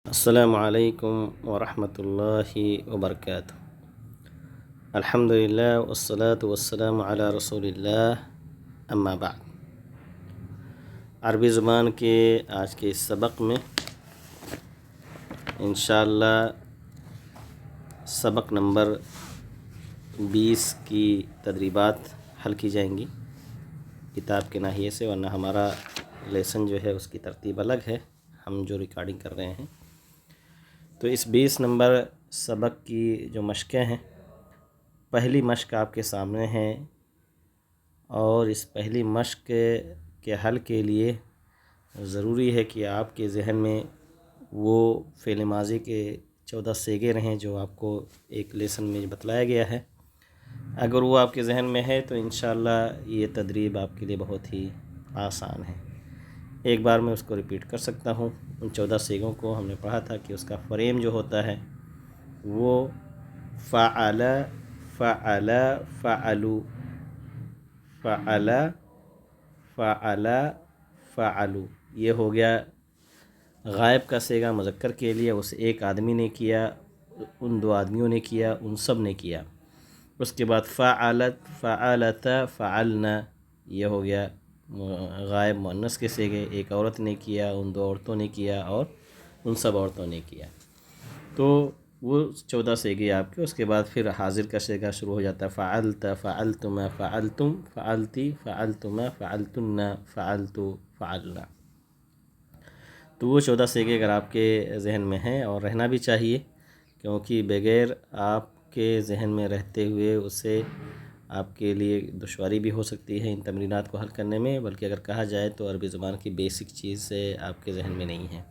السلام علیکم ورحمۃ اللہ وبرکاتہ۔ الحمدللہ والصلاة والسلام علی رسول اللہ، اما بعد۔ عربی زبان کے آج کے اس سبق میں انشاءاللہ سبق نمبر 20 کی تدریبات حل کی جائیں گی کتاب کے ناحیے سے، ورنہ ہمارا لیسن جو ہے اس کی ترتیب الگ ہے، ہم جو ریکارڈنگ کر رہے ہیں۔ تو اس 20 نمبر سبق کی جو مشقیں ہیں، پہلی مشق آپ کے سامنے ہے، اور اس پہلی مشق کے حل کے لیے ضروری ہے کہ آپ کے ذہن میں وہ فعل ماضی کے 14 صیغے رہیں جو آپ کو ایک لیسن میں بتلایا گیا ہے۔ اگر وہ آپ کے ذہن میں ہے تو انشاءاللہ یہ تدریب آپ کے لیے بہت ہی آسان ہے۔ ایک بار میں اس کو ریپیٹ کر سکتا ہوں۔ ان 14 صیغوں کو ہم نے پڑھا تھا کہ اس کا فریم جو ہوتا ہے وہ فعل، فعل، فعلو، فعل، فعل، فعلو۔ یہ ہو گیا غائب کا صیغہ مذکر کے لیے، اس ایک آدمی نے کیا، ان دو آدمیوں نے کیا، ان سب نے کیا۔ اس کے بعد فعلت، فعلت، فعلنا، یہ ہو گیا غائب مؤنث کے صیغے، ایک عورت نے کیا، ان دو عورتوں نے کیا، اور ان سب عورتوں نے کیا۔ تو وہ 14 صیغے آپ کے۔ اس کے بعد پھر حاضر کا صیغہ شروع ہو جاتا ہے، فعلت، فعلتما، فعلتم، فعلتی، فعلتما، فعلتن، فعلتو، فعلنا۔ تو وہ 14 صیغے اگر آپ کے ذہن میں ہیں، اور رہنا بھی چاہیے، کیونکہ بغیر آپ کے ذہن میں رہتے ہوئے اسے آپ کے لیے دشواری بھی ہو سکتی ہے ان تمرینات کو حل کرنے میں، بلکہ اگر کہا جائے تو عربی زبان کی بیسک چیز سے آپ کے ذہن میں نہیں ہے۔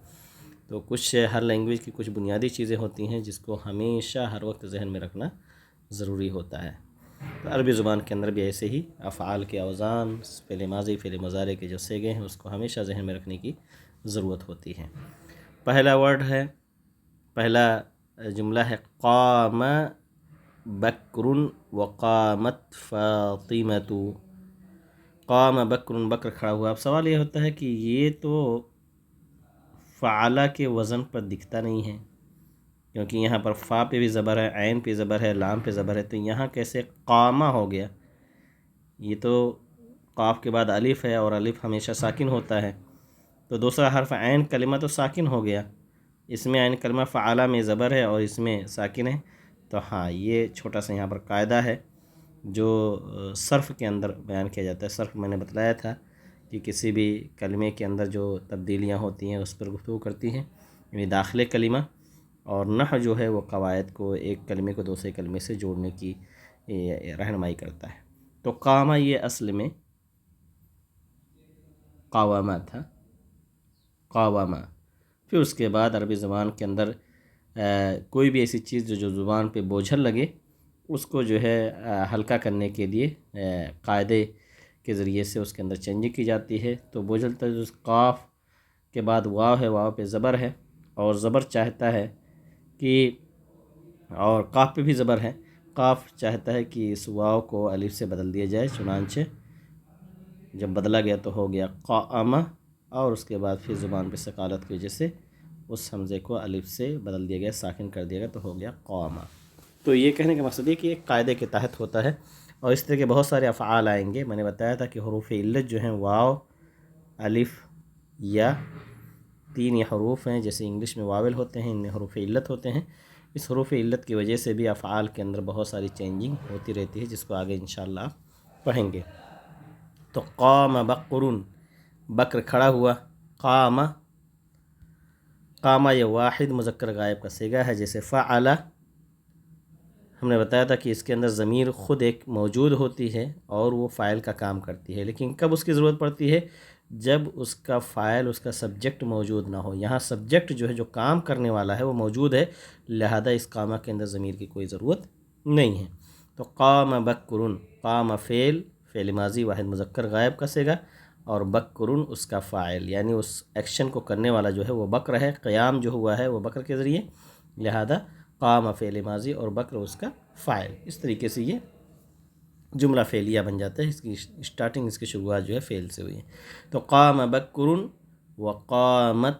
تو کچھ ہر لینگویج کی کچھ بنیادی چیزیں ہوتی ہیں جس کو ہمیشہ ہر وقت ذہن میں رکھنا ضروری ہوتا ہے۔ تو عربی زبان کے اندر بھی ایسے ہی افعال کے اوزان، فعل ماضی، فعل مضارع کے جو صیغے ہیں اس کو ہمیشہ ذہن میں رکھنے کی ضرورت ہوتی ہے۔ پہلا ورڈ ہے، پہلا جملہ ہے قام بکر وقامت فاطمۃ۔ قام بکر، بکر کھڑا ہوا۔ اب سوال یہ ہوتا ہے کہ یہ تو فعلہ کے وزن پر دکھتا نہیں ہے، کیونکہ یہاں پر فا پہ بھی زبر ہے، عین پہ زبر ہے، لام پہ زبر ہے، تو یہاں کیسے قامہ ہو گیا؟ یہ تو قاف کے بعد الف ہے، اور الف ہمیشہ ساکن ہوتا ہے، تو دوسرا حرف عین کلمہ تو ساکن ہو گیا۔ اس میں عین کلمہ فعلہ میں زبر ہے اور اس میں ساکن ہے، تو ہاں یہ چھوٹا سا یہاں پر قاعدہ ہے جو صرف کے اندر بیان کیا جاتا ہے۔ صرف میں نے بتلایا تھا کہ کسی بھی کلمے کے اندر جو تبدیلیاں ہوتی ہیں اس پر گفتگو کرتی ہیں، یعنی داخل کلمہ، اور نحو جو ہے وہ قواعد کو ایک کلمے کو دوسرے کلمے سے جوڑنے کی رہنمائی کرتا ہے۔ تو قامہ یہ اصل میں قوامہ تھا، قوامہ۔ پھر اس کے بعد عربی زبان کے اندر کوئی بھی ایسی چیز جو زبان پہ بوجھل لگے اس کو جو ہے ہلکا کرنے کے لیے قاعدے کے ذریعے سے اس کے اندر چینجنگ کی جاتی ہے۔ تو بوجھل جو قاف کے بعد واو ہے، واو پہ زبر ہے، اور زبر چاہتا ہے کہ، اور قاف پہ بھی زبر ہے، قاف چاہتا ہے کہ اس واو کو الف سے بدل دیا جائے، چنانچہ جب بدلا گیا تو ہو گیا قامہ، اور اس کے بعد پھر زبان پہ ثقالت کی وجہ سے اس حمزے کو الف سے بدل دیا گیا، ساکن کر دیا گیا، تو ہو گیا قامہ۔ تو یہ کہنے کا مقصد یہ کہ ایک قاعدے کے تحت ہوتا ہے، اور اس طرح کے بہت سارے افعال آئیں گے۔ میں نے بتایا تھا کہ حروف علت جو ہیں واو، الف، یا، تین یہ حروف ہیں، جیسے انگلش میں واول ہوتے ہیں، ان میں حروف علت ہوتے ہیں۔ اس حروف علت کی وجہ سے بھی افعال کے اندر بہت ساری چینجنگ ہوتی رہتی ہے، جس کو آگے انشاءاللہ آپ پڑھیں گے۔ تو قام بقرن، بکر کھڑا ہوا، قام، قامہ یہ واحد مذکر غائب کا صیغہ ہے، جیسے فعل ہم نے بتایا تھا کہ اس کے اندر ضمیر خود ایک موجود ہوتی ہے اور وہ فاعل کا کام کرتی ہے، لیکن کب اس کی ضرورت پڑتی ہے؟ جب اس کا فاعل، اس کا سبجیکٹ موجود نہ ہو۔ یہاں سبجیکٹ جو ہے، جو کام کرنے والا ہے، وہ موجود ہے، لہذا اس قامہ کے اندر ضمیر کی کوئی ضرورت نہیں ہے۔ تو قام بکرن، قام فعل، فعل ماضی واحد مذکر غائب کا صیغہ، اور بکرن اس کا فاعل، یعنی اس ایکشن کو کرنے والا جو ہے وہ بکر ہے، قیام جو ہوا ہے وہ بکر کے ذریعے، لہذا قام فعل ماضی اور بکر اس کا فاعل۔ اس طریقے سے یہ جملہ فعلیہ بن جاتا ہے، اس کی اسٹارٹنگ، اس کی شروعات جو ہے فعل سے ہوئی ہے۔ تو قام بکرن وقامت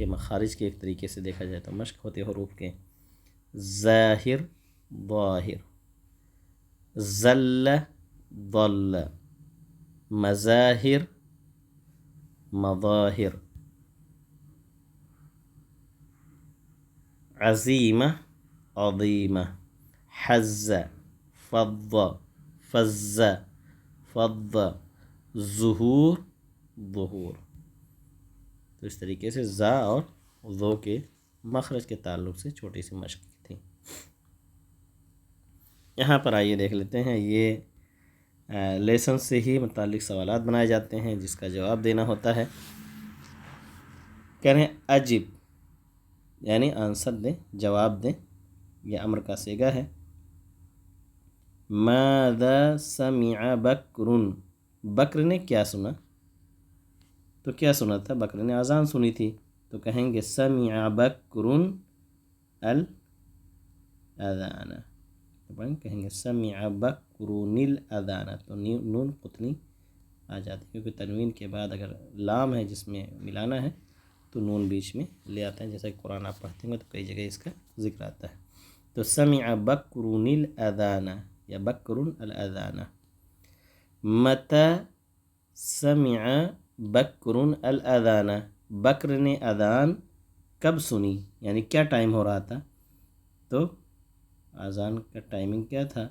کے مخارج کے ایک طریقے سے دیکھا جائے تو مشق ہوتے حروف کے ظاہر ظاہر، ذل ضل، مظاہر مظاہر، عظیمہ عظیمہ، حز فض فز فض، ظہور ظہور۔ تو اس طریقے سے زا اور ذو کے مخرج کے تعلق سے چھوٹی سی مشق تھی۔ یہاں پر آئیے دیکھ لیتے ہیں، یہ لیسن سے ہی متعلق سوالات بنائے جاتے ہیں جس کا جواب دینا ہوتا ہے۔ کہہ رہے ہیں اجب، یعنی آنسر دیں، جواب دیں، یہ امر کا صیغہ ہے۔ ماذا سمع بکر، بکر نے کیا سنا؟ تو کیا سنا تھا؟ بکر نے اذان سنی تھی، تو کہیں گے سمع بکر الاذان، کہیں گے سمع بکر الاذان، تو نون قطنی آ جاتی ہے، کیونکہ تنوین کے بعد اگر لام ہے جس میں ملانا ہے تو نون بیچ میں لے آتے ہیں، جیسا کہ قرآن آپ پڑھتے ہیں تو کئی جگہ اس کا ذکر آتا ہے۔ تو سمع بکر الاذان یا بکر الاذان۔ متی سمع بکر الاذان، بکر نے اذان کب سنی، یعنی کیا ٹائم ہو رہا تھا؟ تو اذان کا ٹائمنگ کیا تھا؟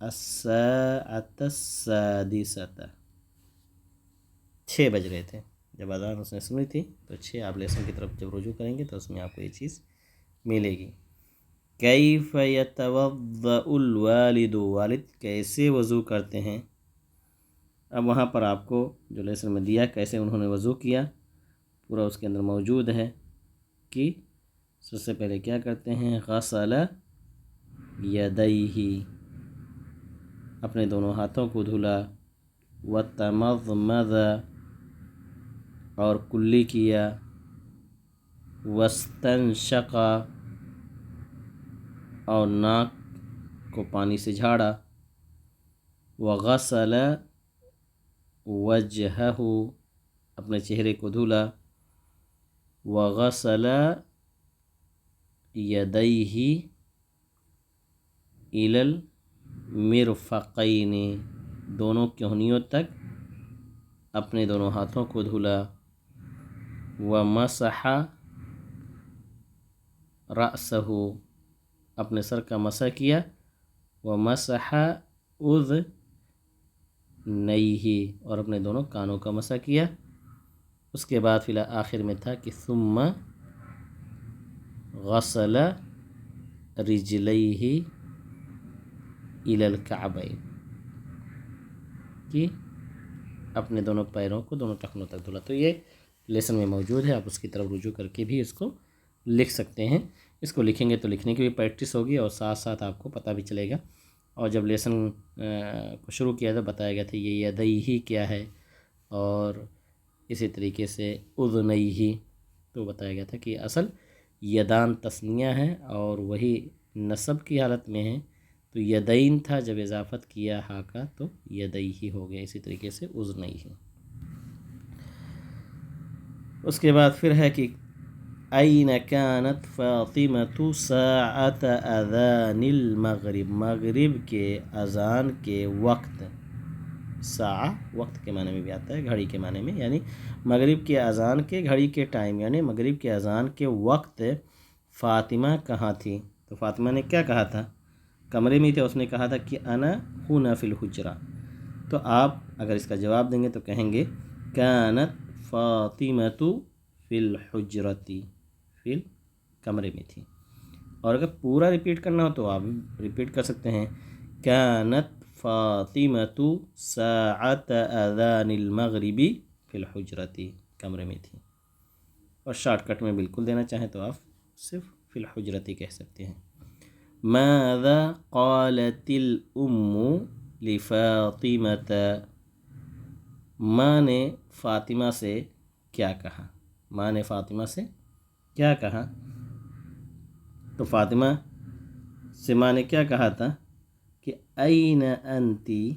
الساعة السادسة، 6 بج رہے تھے جب اذان اس نے سنی تھی۔ تو 6 آپ لیسن کی طرف جب رجوع کریں گے تو اس میں آپ کو یہ چیز ملے گی۔ کیف یتوضأ الوالد، والد کیسے وضو کرتے ہیں؟ اب وہاں پر آپ کو جو لیسن میں دیا کیسے انہوں نے وضو کیا پورا اس کے اندر موجود ہے کہ سب سے پہلے کیا کرتے ہیں؟ غسل یدیہ، اپنے دونوں ہاتھوں کو دھلا، وتمضمض، اور کلی کیا، واستنشق، اور ناک کو پانی سے جھاڑا، وغسل وجہہ، اپنے چہرے کو دھلا، وغسل یدیہ الی المرفقین، دونوں کہنیوں تک اپنے دونوں ہاتھوں کو دھلا، ومسح رأسہ، اپنے سر کا مسح کیا، ومسح اذنیہ، اور اپنے دونوں کانوں کا مسح کیا۔ اس کے بعد فی الحال آخر میں تھا کہ ثم غسل رجلیہ الی الکعبین، کہ اپنے دونوں پیروں کو دونوں ٹخنوں تک دھلا۔ تو یہ لیسن میں موجود ہے، آپ اس کی طرف رجوع کر کے بھی اس کو لکھ سکتے ہیں۔ اس کو لکھیں گے تو لکھنے کی بھی پریکٹس ہوگی اور ساتھ ساتھ آپ کو پتہ بھی چلے گا۔ اور جب لیسن کو شروع کیا تو بتایا گیا تھا یہ یدیہ کیا ہے، اور اسی طریقے سے اذنیہ، تو بتایا گیا تھا کہ اصل یدان تثنیہ ہے اور وہی نصب کی حالت میں ہے، تو یدین تھا، جب اضافت کیا ہا کا تو یدیہ ہو گیا، اسی طریقے سے اذنیہ۔ اس کے بعد پھر ہے کہ این کانت فاطمۃ ساعۃ اذان المغرب، مغرب کے اذان کے وقت، ساعہ وقت کے معنی میں بھی آتا ہے، گھڑی کے معنی میں، یعنی مغرب کے اذان کے گھڑی کے ٹائم، یعنی مغرب کے اذان کے وقت فاطمہ کہاں تھی؟ تو فاطمہ نے کیا کہا تھا؟ کمرے میں تھے، اس نے کہا تھا کہ انا ہنا فی الحجرہ۔ تو آپ اگر اس کا جواب دیں گے تو کہیں گے کانت فاطمۃ فی الحجرۃ، فی کمرے میں تھی۔ اور اگر پورا ریپیٹ کرنا ہو تو آپ ریپیٹ کر سکتے ہیں کانت فاطمۃ ساعۃ اذان المغرب فی الحجرۃ، کمرے میں تھی۔ اور شارٹ کٹ میں بالکل دینا چاہیں تو آپ صرف فی الحجرۃ کہہ سکتے ہیں۔ ماذا قالت الام لفاطمۃ، ماں نے فاطمہ سے کیا کہا؟ ماں نے فاطمہ سے کیا کہا؟ تو فاطمہ سے ماں نے کیا کہا تھا کہ این انتی،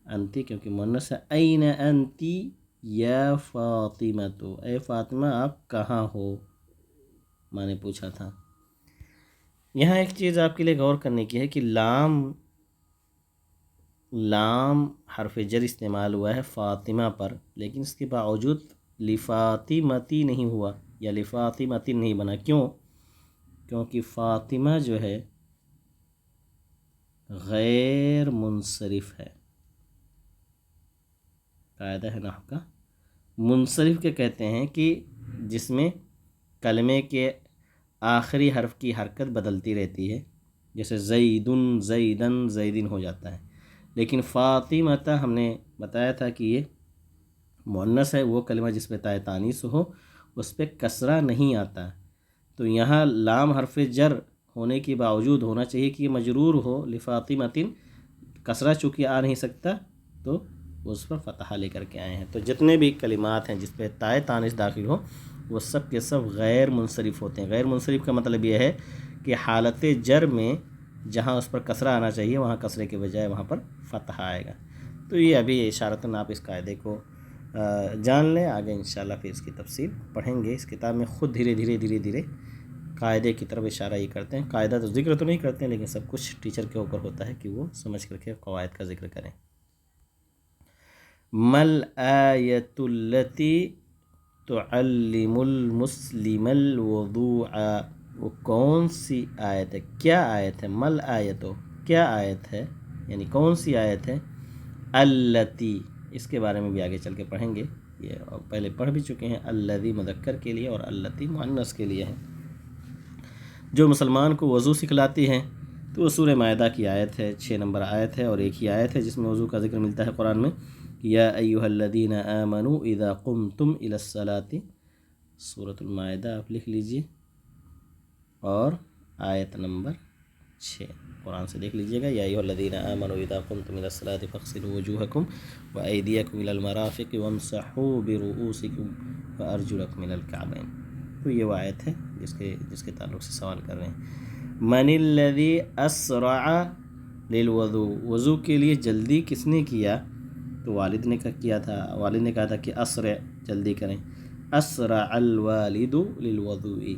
انتی کیونکہ مؤنث ہے، این انتی یا فاطمہ تو، اے فاطمہ آپ کہاں ہو، ماں نے پوچھا تھا۔ یہاں ایک چیز آپ کے لیے غور کرنے کی ہے کہ لام حرف جر استعمال ہوا ہے فاطمہ پر، لیکن اس کے باوجود لفاطمتی نہیں ہوا یا لفاطمتی نہیں بنا۔ کیونکہ فاطمہ جو ہے غیر منصرف ہے، قاعدہ ہے نحو کا۔ منصرف کے کہتے ہیں کہ جس میں کلمے کے آخری حرف کی حرکت بدلتی رہتی ہے، جیسے زیدن زیدن زیدن ہو جاتا ہے، لیکن فاطمہ ہم نے بتایا تھا کہ یہ مؤنث ہے، وہ کلمہ جس پہ تائے تانیث ہو اس پہ کسرہ نہیں آتا، تو یہاں لام حرف جر ہونے کے باوجود ہونا چاہیے کہ یہ مجرور ہو لفاطمۃ، کسرہ چونکہ آ نہیں سکتا تو اس پر فتحہ لے کر کے آئے ہیں۔ تو جتنے بھی کلمات ہیں جس پہ تائے تانیث داخل ہو وہ سب کے سب غیر منصرف ہوتے ہیں۔ غیر منصرف کا مطلب یہ ہے کہ حالت جر میں جہاں اس پر کسرہ آنا چاہیے وہاں کسرے کے بجائے وہاں پر فتحہ آئے گا۔ تو یہ ابھی اشارتاً آپ اس قاعدے کو جان لیں، آگے انشاءاللہ پھر اس کی تفصیل پڑھیں گے۔ اس کتاب میں خود دھیرے دھیرے قاعدے کی طرف اشارہ یہ کرتے ہیں، قاعدہ تو ذکر تو نہیں کرتے ہیں لیکن سب کچھ ٹیچر کے اوپر ہوتا ہے کہ وہ سمجھ کر کے قواعد کا ذکر کریں۔ مل آیۃ التی تعلم المسلم الوضوء، وہ کون سی آیت ہے، کیا آیت ہے، مل آیتو کیا آیت ہے، یعنی کون سی آیت ہے، التی اس کے بارے میں بھی آگے چل کے پڑھیں گے، یہ پہلے پڑھ بھی چکے ہیں، الذی مذکر کے لیے اور التی مؤنث کے لیے ہے، جو مسلمان کو وضو سکھلاتی ہیں۔ تو وہ سورہ مائدہ کی آیت ہے، 6 نمبر آیت ہے، اور ایک ہی آیت ہے جس میں وضو کا ذکر ملتا ہے قرآن میں، یا ایھا الذین آمنوا اذا قمتم الی الصلاۃ، سورۃ المائدہ آپ لکھ لیجئے، اور آیت نمبر 6 قرآن سے دیکھ لیجئے گا، یا ایھا الذین آمنوا اذا قمتم الی الصلاۃ فاغسلوا وجوہکم وایدیکم الی المرافق وامسحوا برؤوسکم وارجلکم الی الکعبین۔ تو یہ وہ آیت ہے جس کے تعلق سے سوال کر رہے ہیں۔ من الذی اسرع للوضوء، وضو کے لیے جلدی کس نے کیا، تو والد نے کیا تھا، والد نے کہا تھا کہ اسرع جلدی کریں، اسرع الوالد للوضوء۔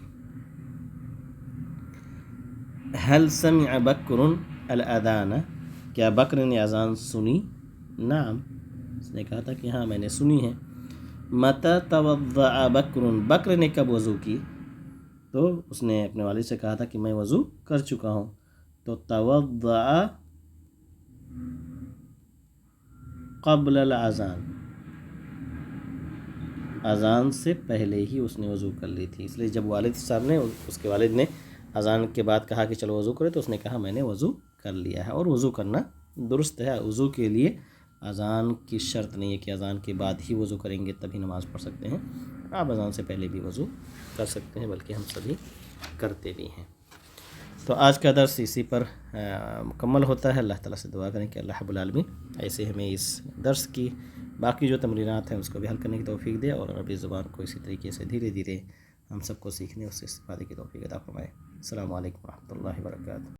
هل سمع بکر الاذان، کیا بکر نے اذان سنی، نعم اس نے کہا تھا کہ ہاں میں نے سنی ہے۔ متی توضأ بکر، بکر نے کب وضو کی، تو اس نے اپنے والد سے کہا تھا کہ میں وضو کر چکا ہوں، تو توضأ قبل الاذان، اذان سے پہلے ہی اس نے وضو کر لی تھی، اس لیے جب والد صاحب نے اس کے والد نے اذان کے بعد کہا کہ چلو وضو کرے تو اس نے کہا میں نے وضو کر لیا ہے، اور وضو کرنا درست ہے۔ وضو کے لیے اذان کی شرط نہیں ہے کہ اذان کے بعد ہی وضو کریں گے تبھی نماز پڑھ سکتے ہیں، آپ اذان سے پہلے بھی وضو کر سکتے ہیں، بلکہ ہم سبھی کرتے بھی ہیں۔ تو آج کا درس اسی پر مکمل ہوتا ہے۔ اللہ تعالیٰ سے دعا کریں کہ اللہ رب العالمین ایسے ہمیں اس درس کی باقی جو تمرینات ہیں اس کو بھی حل کرنے کی توفیق دے، اور عربی زبان کو اسی طریقے سے دھیرے دھیرے ہم سب کو سیکھنے اور اس سے استفادے کی توفیق عطا فرمائے۔ السلام علیکم ورحمۃ اللہ وبرکاتہ۔